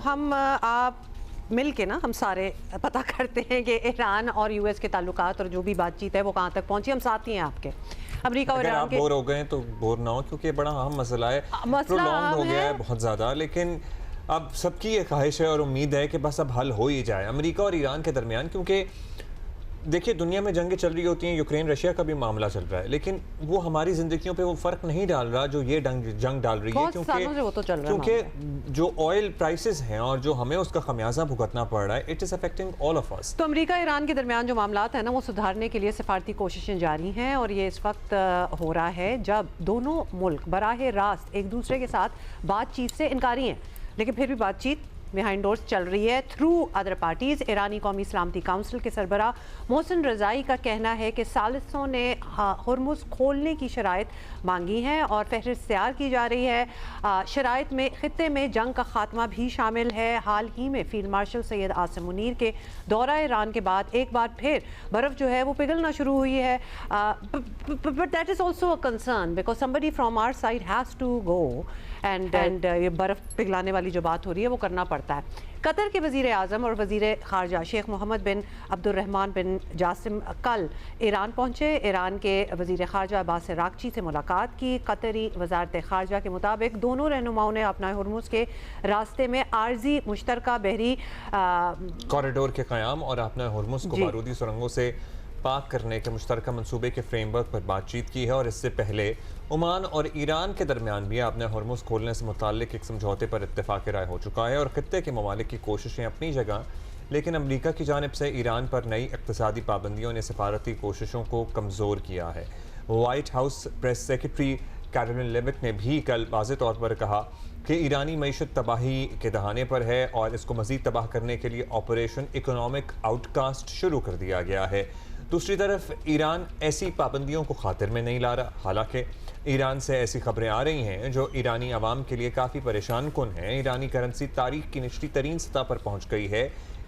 हम आप मिल के ना हम सारे पता करते हैं कि ईरान और यूएस के ताल्लुकात और जो भी बातचीत है वो कहाँ तक पहुंची। हम साथ ही हैं आपके। अमेरिका और अगर ईरान आप के बोर हो गए तो बोर ना हो, क्योंकि ये बड़ा अहम मसला है, मसला प्रोलॉन्ग हो अहम गया है। है बहुत ज़्यादा। लेकिन अब सबकी ये ख्वाहिश है और उम्मीद है कि बस अब हल हो ही जाए अमेरिका और ईरान के दरमियान। क्योंकि देखिए, दुनिया में जंगें चल रही होती हैं, यूक्रेन रशिया का भी मामला चल रहा है, लेकिन वो हमारी ज़िंदगियों पे वो फ़र्क नहीं डाल रहा जो ये जंग डाल रही है। बहुत सालों से वो तो चल रहा है क्योंकि जो ऑयल प्राइसेस हैं और जो हमें उसका खमियाजा भुगतना पड़ रहा है, it is affecting all of us. तो अमेरिका ईरान के दरमियान जो मामलात है ना वो सुधारने के लिए सिफारती कोशिशें जारी हैं और ये इस वक्त हो रहा है जब दोनों मुल्क बराह रास्त एक दूसरे के साथ बातचीत से इनकारी हैं, लेकिन फिर भी बातचीत बिहाइंड डोर्स चल रही है थ्रू अदर पार्टीज। ईरानी कौमी सलामती काउंसिल के सरबरा मोहसिन रज़ाई का कहना है कि सालिसों ने हुर्मुज़ खोलने की शराइत मांगी हैं और फहरिस्त तैयार की जा रही है। शराइत में खित्ते में जंग का खात्मा भी शामिल है। हाल ही में फील्ड मार्शल सैयद आसिम मुनीर के दौरा ईरान के बाद एक बार फिर बर्फ़ जो है वो पिघलना शुरू हुई है। But that is also a concern because somebody from our side has to go and ये बर्फ़ पिघलाने वाली जो बात हो रही है वो करना पड़ता है। कतर के वज़ीर आज़म और वज़ीर ख़ारजा शेख मोहम्मद बिन अब्दुर्रहमान बिन जासिम कल ईरान पहुँचे। ईरान के वज़ीर ख़ारजा अब्बास अराग़ची से मुलाकात की। कतरी वज़ारत ख़ारजा के मुताबिक दोनों रहनुमाओं ने अपना हुर्मुज़ के रास्ते में आर्जी मुश्तरका बहरी कॉरिडोर के क़याम और अपना हुर्मुज़ को बारूदी सुरंगों से पाक करने के मुश्तरका मनसूबे के फ्रेमवर्क पर बातचीत की है। और इससे पहले ओमान और ईरान के दरमियान भी अपने हुर्मुज़ खोलने से मुताल्लिक एक समझौते पर इत्तेफाक राय हो चुका है। और खित्ते के ममालिक की कोशिशें अपनी जगह, लेकिन अमरीका की जानिब से ईरान पर नई इक़्तिसादी पाबंदियों ने सफारती कोशिशों को कमज़ोर किया है। White house press secretary Karoline Leavitt ने भी कल वाज़ेह तौर पर कहा कि ईरानी मईशत तबाही के दहाने पर है और इसको मज़ीद तबाह करने के लिए ऑपरेशन इकोनॉमिक आउटकास्ट शुरू कर दिया गया है। दूसरी तरफ ईरान ऐसी पाबंदियों को खातिर में नहीं ला रहा। हालांकि ईरान से ऐसी खबरें आ रही हैं जो ईरानी आवाम के लिए काफ़ी परेशान कुन हैं। ईरानी करेंसी तारीख की निचली तरीन सतह पर पहुँच गई है।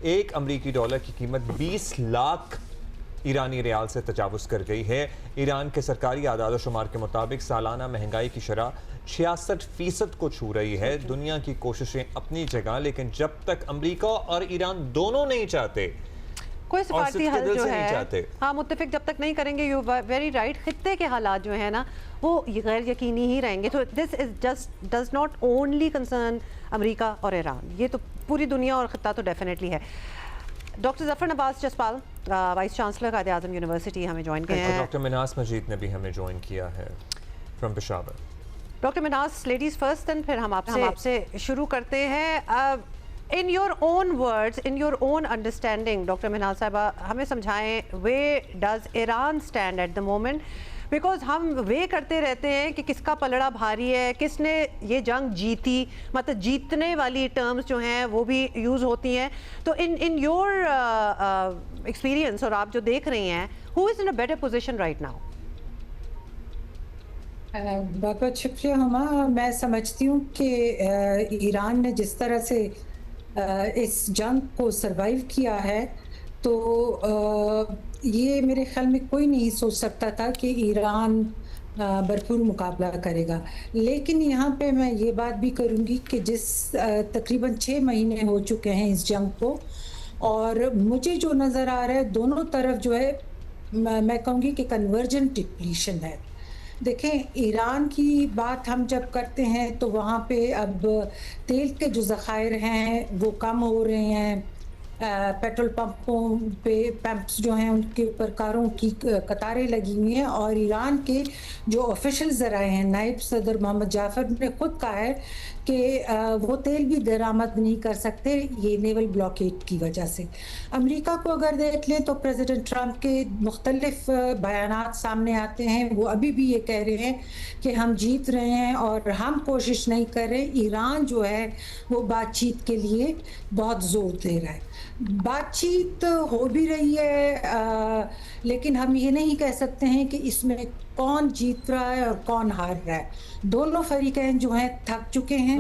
एक अमरीकी डॉलर की कीमत 20 लाख ईरानी रियाल से तजावुज़ कर गई है। ईरान के सरकारी आदाद शुमार के मुताबिक सालाना महंगाई की शरह 66% को छू रही है। दुनिया की कोशिशें अपनी जगह, लेकिन जब तक अमरीका और ईरान दोनों नहीं चाहते, कोई सिफारती हल जो है, हाँ, मुत्तफिक जब तक नहीं करेंगे, यू वेरी राइट, खित्ते के हालात जो है ना वो गैर यकीनी ही रहेंगे। तो this is just does not only concern America और ईरान, ये तो पूरी दुनिया और खित्ता तो डेफिनेटली है। Doctor Zafar Abbas Jaspal, vice chancellor Quaid Azam university, हमें ज्वाइन किए हैं। डॉक्टर मिनास मजीद ने भी हमें ज्वाइन किया है from Peshawar. Doctor Minas, ladies first, and फिर हम आपसे शुरू करते हैं। In your own words, in your own understanding, doctor Minal साहिबा हमें समझाएं, where does Iran stand at the moment? Because हम वे करते रहते हैं कि किसका पलड़ा भारी है, किसने ये जंग जीती, मतलब जीतने वाली टर्म्स जो हैं वो भी यूज़ होती हैं। तो इन योर एक्सपीरियंस और आप जो देख रही हैं, who is in a better position right now? बहुत बहुत शुक्रिया हुमा। मैं समझती हूँ कि ईरान ने जिस तरह से इस जंग को सरवाइव किया है, तो ये मेरे ख्याल में कोई नहीं सोच सकता था कि ईरान भरपूर मुकाबला करेगा। लेकिन यहाँ पे मैं ये बात भी करूँगी कि जिस तकरीबन 6 महीने हो चुके हैं इस जंग को, और मुझे जो नज़र आ रहा है दोनों तरफ जो है, मैं कहूँगी कि कन्वर्जेंट डिप्लीशन है। देखें, ईरान की बात हम जब करते हैं तो वहाँ पे अब तेल के जो ज़खायर हैं वो कम हो रहे हैं। पेट्रोल पंपों पे पंप्स जो हैं उनके ऊपर कारों की कतारें लगी हुई हैं। और ईरान के जो ऑफिशियल ज़राए हैं, नायब सदर मोहम्मद जाफर ने खुद कहा है कि वो तेल भी दरामद नहीं कर सकते ये नेवल ब्लॉकेड की वजह से। अमेरिका को अगर देख लें तो प्रेसिडेंट ट्रंप के मुख्तलिफ बयानात सामने आते हैं। वो अभी भी ये कह रहे हैं कि हम जीत रहे हैं और हम कोशिश नहीं कर रहे। ईरान जो है वो बातचीत के लिए बहुत ज़ोर दे रहा है। बातचीत हो भी रही है, लेकिन हम ये नहीं कह सकते हैं कि इसमें कौन जीत रहा है और कौन हार रहा है। दोनों फरीकैन जो हैं थक चुके हैं।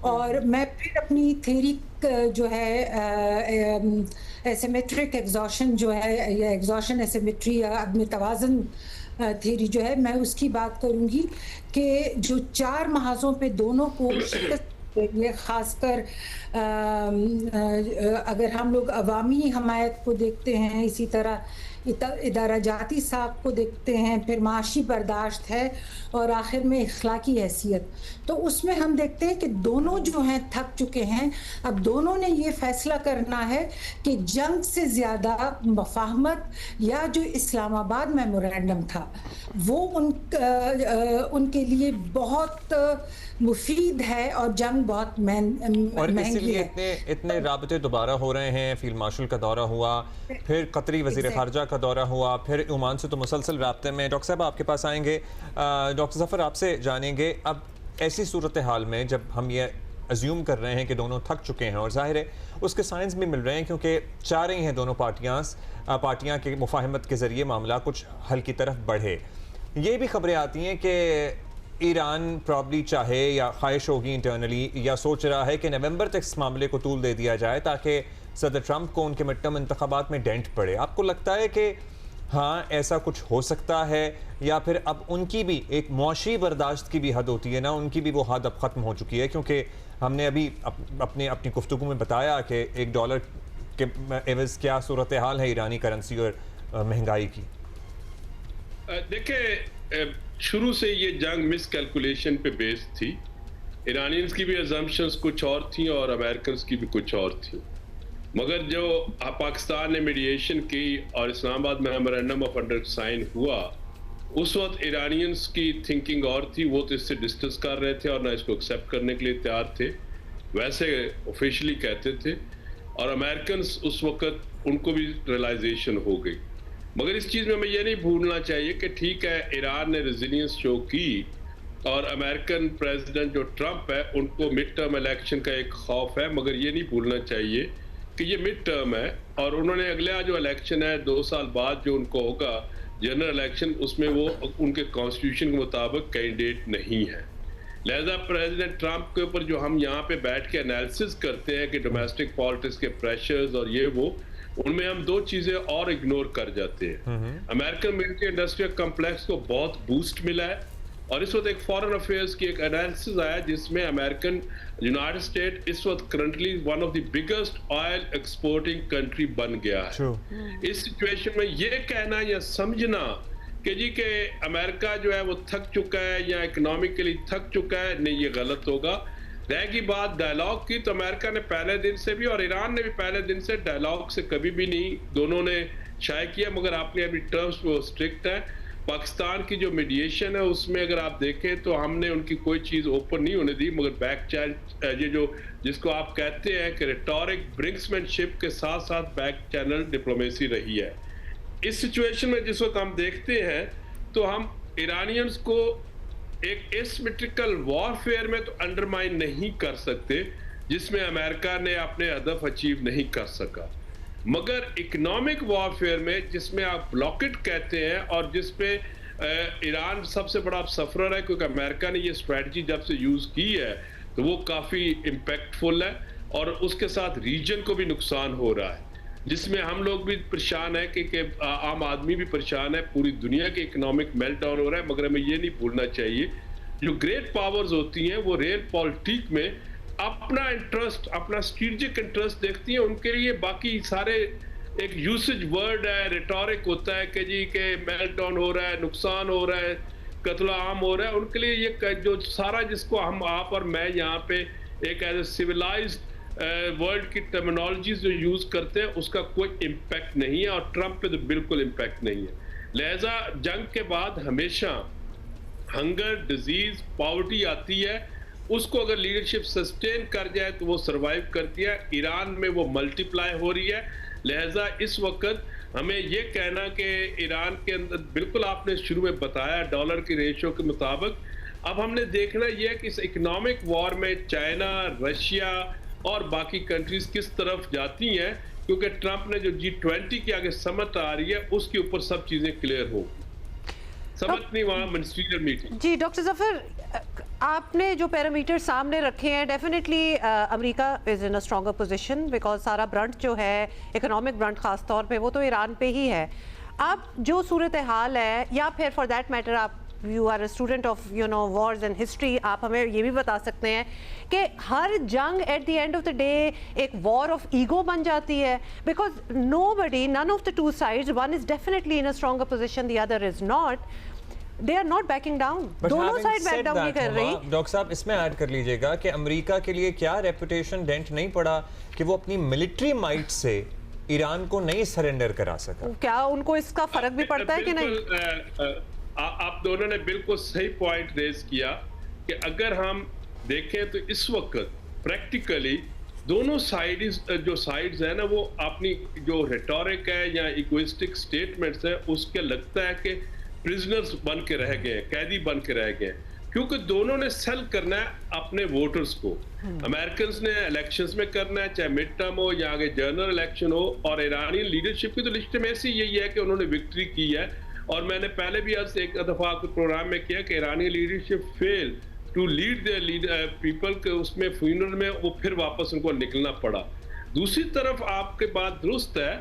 और मैं फिर अपनी थ्योरी जो है एसिमेट्रिक एग्जॉशन जो है, या एग्जॉशन एसिमेट्री या अदम तवाज़ुन थ्योरी जो है, मैं उसकी बात करूंगी कि जो 4 महाज़ों पे दोनों को शिकस्त ये खासकर अगर हम लोग अवामी हमायत को देखते हैं, इसी तरह इदारा जाती साहब को देखते हैं, फिर माशी बर्दाश्त है और आखिर में इखलाकी हैसियत, तो उसमें हम देखते हैं कि दोनों जो हैं थक चुके हैं। अब दोनों ने ये फैसला करना है कि जंग से ज़्यादा मफाहमत या जो इस्लामाबाद मेमोरेंडम था वो उनके लिए बहुत मुफीद है और जंग बहुत और महंगी इसीलिए है। इतने राबते दोबारा हो रहे हैं। फील्ड मार्शल का दौरा हुआ, फिर कतरी वजीर खारजा का दौरा हुआ, फिर ओमान से तो मुसलसल राब्ते में। डॉक्टर साहब आपके पास आएंगे। डॉक्टर जफर आपसे जानेंगे, अब ऐसी सूरत हाल में जब हम ये अज्यूम कर रहे हैं कि दोनों थक चुके हैं, और जाहिर है उसके साइंस भी मिल रहे हैं क्योंकि चाह रही हैं दोनों पार्टियां के मुफाहमत के ज़रिए मामला कुछ हल की तरफ बढ़े। ये भी खबरें आती हैं कि ईरान प्रॉब्ली चाहे या ख्वाहिश होगी इंटरनली या सोच रहा है कि नवंबर तक इस मामले को तूल दे दिया जाए ताकि सदर ट्रंप को उनके मिड टर्म इंतखाबात में डेंट पड़े। आपको लगता है कि हाँ ऐसा कुछ हो सकता है, या फिर अब उनकी भी एक मुआशी बर्दाश्त की भी हद होती है ना, उनकी भी वो हद अब ख़त्म हो चुकी है? क्योंकि हमने अभी अपनी गुफ्तगू में बताया कि $1 के एवज क्या सूरत हाल है ईरानी करेंसी और महंगाई की। देखिए, शुरू से ये जंग मिस कैलकुलेशन पे बेस्ड थी। ईरानियंस की भी अजम्पशंस कुछ और थी और अमेरिकन की भी कुछ और थी, मगर जो पाकिस्तान ने मीडिएशन की और इस्लामाबाद मेमोरेंडम ऑफ अंडरस्टैंडिंग हुआ, उस वक्त ईरानियंस की थिंकिंग और थी। वो तो इससे डिस्कस कर रहे थे और ना इसको एक्सेप्ट करने के लिए तैयार थे, वैसे ऑफिशियली कहते थे। और अमेरिकन उस वक्त उनको भी रियलाइजेशन हो गई। मगर इस चीज़ में हमें ये नहीं भूलना चाहिए कि ठीक है, ईरान ने रेजिलियंस शो की और अमेरिकन प्रेसिडेंट जो ट्रंप है उनको मिड टर्म इलेक्शन का एक खौफ है, मगर ये नहीं भूलना चाहिए कि ये मिड टर्म है और उन्होंने अगला जो इलेक्शन है 2 साल बाद जो उनको होगा जनरल इलेक्शन, उसमें वो उनके कॉन्स्टिट्यूशन के मुताबिक कैंडिडेट नहीं है। लिहाजा प्रेसिडेंट ट्रंप के ऊपर जो हम यहाँ पे बैठ के एनालिसिस करते हैं कि डोमेस्टिक पॉलिटिक्स के प्रेशर्स और ये वो, उनमें हम 2 चीजें और इग्नोर कर जाते हैं। अमेरिकन मिलिट्री इंडस्ट्रियल कॉम्प्लेक्स को बहुत बूस्ट मिला है और इस वक्त एक फॉरेन अफेयर्स की एक एनालिसिस आया जिसमें अमेरिकन यूनाइटेड स्टेट इस वक्त currently one of the biggest oil exporting country बन गया है। इस सिचुएशन में ये कहना या समझना कि जी के अमेरिका जो है वो थक चुका है या इकोनॉमिकली थक चुका है, नहीं, ये गलत होगा। रहेगी बात डायलॉग की, तो अमेरिका ने पहले दिन से भी और ईरान ने भी पहले दिन से डायलॉग से कभी भी नहीं दोनों ने शाये किया, मगर आपने अभी टर्म्स वो स्ट्रिक्ट है। पाकिस्तान की जो मीडिएशन है उसमें अगर आप देखें तो हमने उनकी कोई चीज़ ओपन नहीं होने दी, मगर बैक चैनल ये जो जिसको आप कहते हैं कि रिटोरिक ब्रिंक्समैनशिप के साथ साथ बैक चैनल डिप्लोमेसी रही है। इस सिचुएशन में जिस वक्त हम देखते हैं तो हम ईरानियंस को एक एसिमेट्रिकल वॉरफेयर में तो अंडरमाइन नहीं कर सकते जिसमें अमेरिका ने अपने हदफ अचीव नहीं कर सका, मगर इकोनॉमिक वॉरफेयर में जिसमें आप ब्लॉकेट कहते हैं और जिसपे ईरान सबसे बड़ा सफरर है, क्योंकि अमेरिका ने ये स्ट्रेटजी जब से यूज़ की है तो वो काफ़ी इम्पैक्टफुल है और उसके साथ रीजन को भी नुकसान हो रहा है, जिसमें हम लोग भी परेशान है कि आम आदमी भी परेशान है। पूरी दुनिया की इकोनॉमिक मेल्टडाउन हो रहा है, मगर हमें ये नहीं भूलना चाहिए जो ग्रेट पावर्स होती हैं वो रियल पॉलिटिक में अपना इंटरेस्ट, अपना स्ट्रेटेजिक इंटरेस्ट देखती हैं। उनके लिए बाकी सारे एक यूसेज वर्ड है, रिटोरिक होता है कि जी के मेल्टडाउन हो रहा है, नुकसान हो रहा है, कत्ल आम हो रहा है, उनके लिए ये जो सारा जिसको हम आप और मैं यहाँ पे एक एज ए सिविलाइज्ड वर्ल्ड की टर्मिनोलॉजीज जो यूज करते हैं उसका कोई इम्पैक्ट नहीं है और ट्रंप पे तो बिल्कुल इम्पैक्ट नहीं है। लिहाजा जंग के बाद हमेशा हंगर, डिजीज, पॉवर्टी आती है, उसको अगर लीडरशिप सस्टेन कर जाए तो वो सरवाइव करती है। ईरान में वो मल्टीप्लाई हो रही है। लिहाजा इस वक्त हमें ये कहना कि ईरान के अंदर बिल्कुल आपने शुरू में बताया डॉलर की रेशियो के मुताबिक, अब हमने देखना यह है कि इस इकोनॉमिक वॉर में चाइना, रशिया और बाकी कंट्रीज किस तरफ जाती हैं, क्योंकि ट्रंप ने जो G20 की आगे समझ आ रही है उसके ऊपर सब चीजें क्लियर होगी। समझ नहीं वहां मिनिस्ट्रियल मीटिंग। जी डॉक्टर जफर, आपने जो पैरामीटर सामने रखे हैं, definitely America is in a stronger position because सारा ब्रंट जो है इकोनॉमिक ब्रंट खास तौर पे वो तो ईरान पे ही है। अब जो सूरत हाल है, या फिर फॉर दैट मैटर आप you are a student of wars and history, आप हमें ये भी बता सकते हैं कि हर जंग at the end of the day एक वॉर ऑफ ईगो बन जाती है, because nobody, none of the two sides, one is definitely in a stronger position, the other is not, they are not backing down, दोनों side back down नहीं कर रही। Doctor साहब इसमें ऐड कर लीजिएगा कि अमेरिका के लिए क्या रेपुटेशन डेंट नहीं पड़ा कि वो अपनी मिलिट्री माइट से ईरान को नहीं सरेंडर करा सका? क्या उनको इसका फर्क भी पड़ता है कि नहीं? आप दोनों ने बिल्कुल सही पॉइंट रेज किया कि अगर हम देखें तो इस वक्त प्रैक्टिकली दोनों साइड्स है ना, वो अपनी जो रेटोरिक है या इगोइस्टिक स्टेटमेंट्स है उसके लगता है कि प्रिजनर्स बन के रह गए, कैदी बन के रह गए, क्योंकि दोनों ने सेल करना है अपने वोटर्स को। अमेरिकन ने इलेक्शंस में करना है, चाहे मिड टर्म हो या आगे जनरल इलेक्शन हो, और ईरानी लीडरशिप की तो लिस्ट में ऐसी यही है कि उन्होंने विक्ट्री की है। और मैंने पहले भी आज एक दफा प्रोग्राम में किया कि ईरानी leadership fail to lead the people के उसमें फ्यूनरल में, वो फिर वापस उनको निकलना पड़ा। दूसरी तरफ आपके बात दुरुस्त है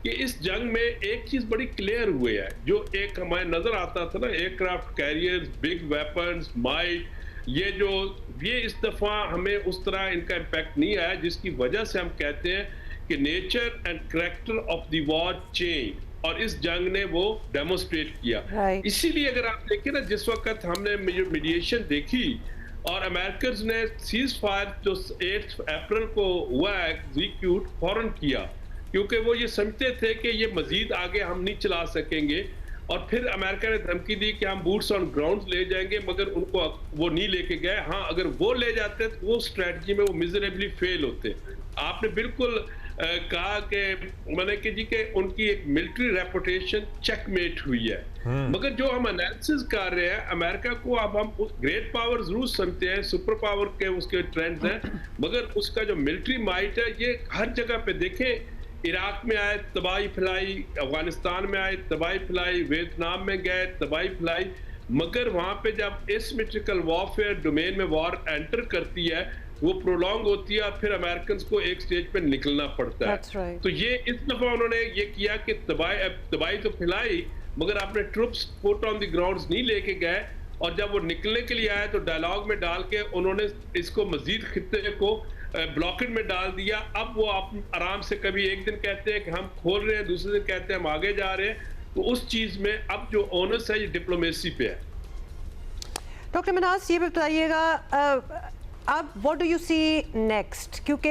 कि इस जंग में एक चीज बड़ी क्लियर हुई है, जो एक हमारे नजर आता था ना, aircraft carriers, big weapons, might, ये इस दफा हमें उस तरह इनका इम्पैक्ट नहीं आया, जिसकी वजह से हम कहते हैं कि nature and character of the war change, और इस जंग ने वो डेमोस्ट्रेट किया। इसीलिए अगर आप देखें ना, जिस वक्त हमने मीडिएशन देखी और अमेरिकन ने सीज फायर जो 8 अप्रैल को हुआ है एग्जीक्यूट फौरन किया, क्योंकि वो ये समझते थे कि ये मजीद आगे हम नहीं चला सकेंगे। और फिर अमेरिका ने धमकी दी कि हम बूट्स ऑन ग्राउंड ले जाएंगे, मगर उनको वो नहीं लेके गए। हाँ, अगर वो ले जाते तो वो स्ट्रेटजी में वो मिजरेबली फेल होते। आपने बिल्कुल कहा कि मैंने कि जी के उनकी एक मिलिट्री रेपुटेशन चेकमेट हुई है, मगर जो हम एनालिसिस कर रहे हैं अमेरिका को, अब हम ग्रेट पावर जरूर समझते हैं, सुपर पावर के उसके ट्रेंड्स हैं, मगर उसका जो मिलिट्री माइट है ये हर जगह पे देखें, इराक में आए तबाही फैलाई, अफगानिस्तान में आए तबाही फैलाई, वियतनाम में गए तबाही फैलाई, मगर वहां पे जब एसिमेट्रिकल वॉरफेयर डोमेन में वॉर एंटर करती है, वो प्रोलॉन्ग होती है, और फिर अमेरिकन को एक स्टेज पे निकलना पड़ता है। right. तो ये इस दफा उन्होंने ये किया कि तबाही तो फैलाई, मगर अपने troops foot on the ground नहीं लेके गए, और जब वो निकलने के लिए आए तो डायलॉग में डाल के उन्होंने इसको मजीद खित्ते को ब्लॉकेट में डाल दिया। अब वो आप आराम से कभी एक दिन कहते हैं कि हम खोल रहे हैं, दूसरे दिन कहते हैं हम आगे जा रहे हैं, तो उस चीज में अब जो ओनर्स है ये डिप्लोमेसी पे है। डॉक्टर मनास, ये भी बताइएगा अब what do you see next, क्योंकि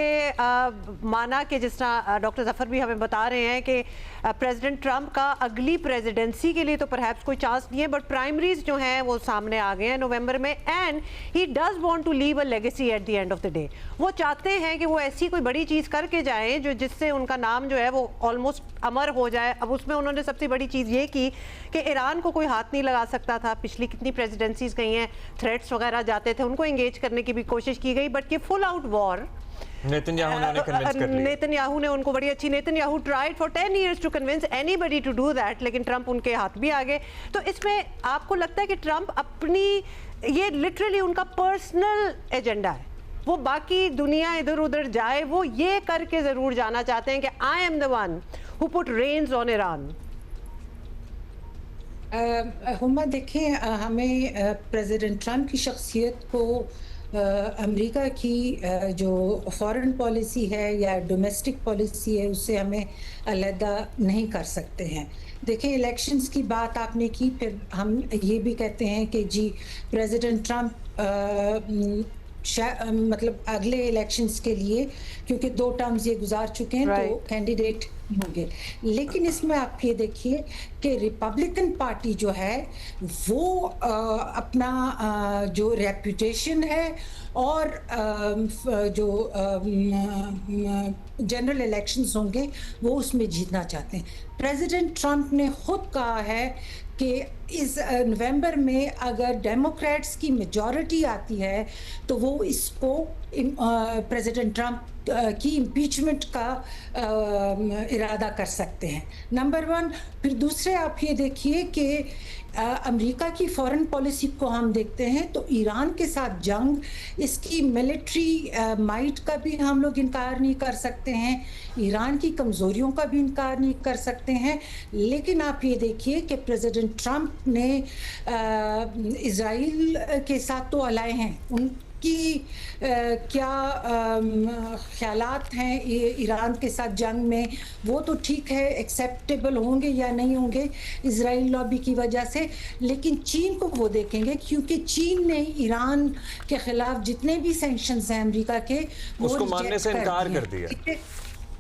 माना कि जिस तरह डॉक्टर जफर भी हमें बता रहे हैं कि प्रेसिडेंट ट्रंप का अगली प्रेसिडेंसी के लिए तो परहैप्स कोई चांस नहीं है, बट प्राइमरीज जो हैं वो सामने आ गए हैं नवंबर में, and he does want to leave a legacy at the end of the day. वो चाहते हैं कि वो ऐसी कोई बड़ी चीज़ करके जाएं जो जिससे उनका नाम जो है वो ऑलमोस्ट अमर हो जाए। अब उसमें उन्होंने सबसे बड़ी चीज़ ये की कि ईरान को कोई हाथ नहीं लगा सकता था। पिछली कितनी प्रेसिडेंसीज गई हैं, थ्रेट्स वगैरह जाते थे, उनको एंगेज करने की भी कोशिश की गई, बट ये फुल आउट वॉर नेतन्याहू ने उनको बड़ी अच्छी, Netanyahu tried for 10 years to convince anybody to do that, लेकिन ट्रंप उनके हाथ भी आ गए। तो इसमें आपको लगता है कि ट्रंप अपनी, ये लिटरली उनका पर्सनल एजेंडा है, वो बाकी दुनिया इधर उधर जाए, वो ये करके जरूर जाना चाहते हैं कि I am the one who put reins on Iran. Huma देखें, हमें प्रेसिडेंट ट्रंप की शख्सियत को अमेरिका की जो फॉरेन पॉलिसी है या डोमेस्टिक पॉलिसी है उससे हमें अलहदा नहीं कर सकते हैं। देखिए, इलेक्शंस की बात आपने की, फिर हम ये भी कहते हैं कि जी प्रेसिडेंट ट्रंप मतलब अगले इलेक्शंस के लिए, क्योंकि 2 टर्म्स ये गुजार चुके हैं, तो कैंडिडेट होंगे। लेकिन इसमें आप ये देखिए कि रिपब्लिकन पार्टी जो है वो अपना जो रेपुटेशन है और जो जनरल इलेक्शंस होंगे वो उसमें जीतना चाहते हैं। प्रेसिडेंट ट्रंप ने खुद कहा है कि इस नवंबर में अगर डेमोक्रेट्स की मेजॉरिटी आती है तो वो इसको प्रेसिडेंट ट्रंप की इम्पीचमेंट का इरादा कर सकते हैं, नंबर 1। फिर दूसरे आप ये देखिए कि अमेरिका की फॉरेन पॉलिसी को हम देखते हैं तो ईरान के साथ जंग, इसकी मिलिट्री माइट का भी हम लोग इनकार नहीं कर सकते हैं, ईरान की कमज़ोरियों का भी इनकार नहीं कर सकते हैं। लेकिन आप ये देखिए कि प्रेसिडेंट ट्रंप ने इज़राइल के साथ तो अलाए हैं, उनकी क्या ख्यालात हैं ईरान के साथ जंग में, वो तो ठीक है, एक्सेप्टेबल होंगे या नहीं होंगे इजराइल लॉबी की वजह से। लेकिन चीन को वो देखेंगे, क्योंकि चीन ने ईरान के खिलाफ जितने भी सैंक्शंस हैं अमेरिका के, वो उसको मानने से इनकार कर दिया।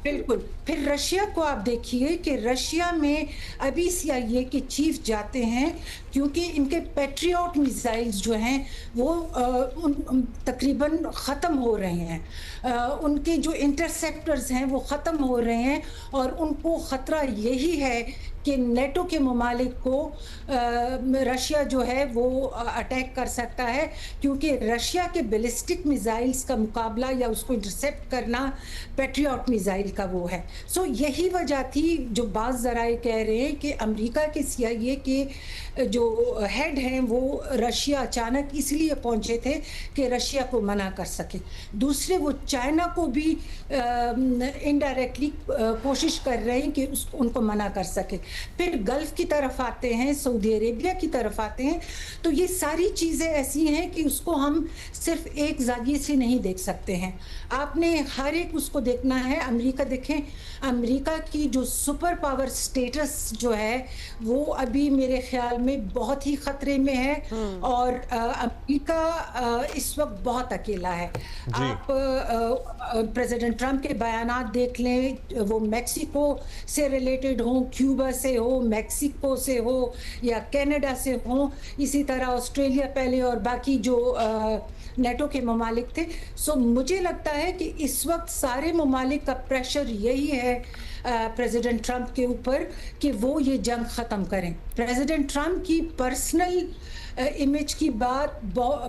बिल्कुल। फिर रशिया को आप देखिए कि रशिया में अभी CIA के चीफ जाते हैं, क्योंकि इनके पैट्रियट मिसाइल्स जो हैं वो तकरीबन ख़त्म हो रहे हैं, उनके जो इंटरसेप्टर्स हैं वो ख़त्म हो रहे हैं, और उनको ख़तरा यही है कि नेटो के ममालिक को रशिया जो है वो अटैक कर सकता है, क्योंकि रशिया के बैलिस्टिक मिसाइल्स का मुकाबला या उसको इंटरसेप्ट करना पैट्रियट मिसाइल का वो है। सो यही वजह थी जो बाज़ ज़राए कह रहे हैं कि अमेरिका के CIA के जो हेड हैं वो रशिया अचानक इसलिए पहुंचे थे कि रशिया को मना कर सके। दूसरे वो चाइना को भी इनडायरेक्टली कोशिश कर रहे हैं कि उनको मना कर सके। फिर गल्फ की तरफ आते हैं, सऊदी अरेबिया की तरफ आते हैं, तो ये सारी चीज़ें ऐसी हैं कि उसको हम सिर्फ एक जाविये से नहीं देख सकते हैं, आपने हर एक उसको देखना है। अमेरिका देखें, अमेरिका की जो सुपर पावर स्टेटस जो है वो अभी मेरे ख्याल में बहुत ही खतरे में है, और अमेरिका इस वक्त बहुत अकेला है। आप प्रेसिडेंट ट्रंप के बयानात देख लें, वो मेक्सिको से रिलेटेड हो, क्यूबा से हो, मेक्सिको से हो या कनाडा से हो, इसी तरह ऑस्ट्रेलिया पहले, और बाकी जो नेटो के ममालिक थे। सो मुझे लगता है कि इस वक्त सारे ममालिक का प्रेशर यही है प्रेसिडेंट ट्रंप के ऊपर कि वो ये जंग ख़त्म करें। प्रेसिडेंट ट्रंप की पर्सनल इमेज की बात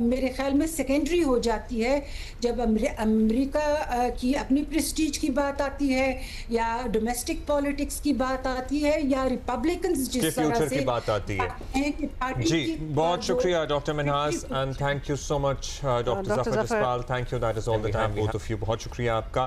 मेरे ख्याल में सेकेंडरी हो जाती है जब अमेरिका की अपनी प्रेस्टीज की बात आती है, या डोमेस्टिक पॉलिटिक्स की बात आती है, या रिपब्लिकन्स जिस तरह से की बात आती है। जी, बहुत शुक्रिया doctor Minhas, and thank you so much doctor Zafar Jaspal. Thank you, that is all the time both of you. बहुत शुक्रिया आपका।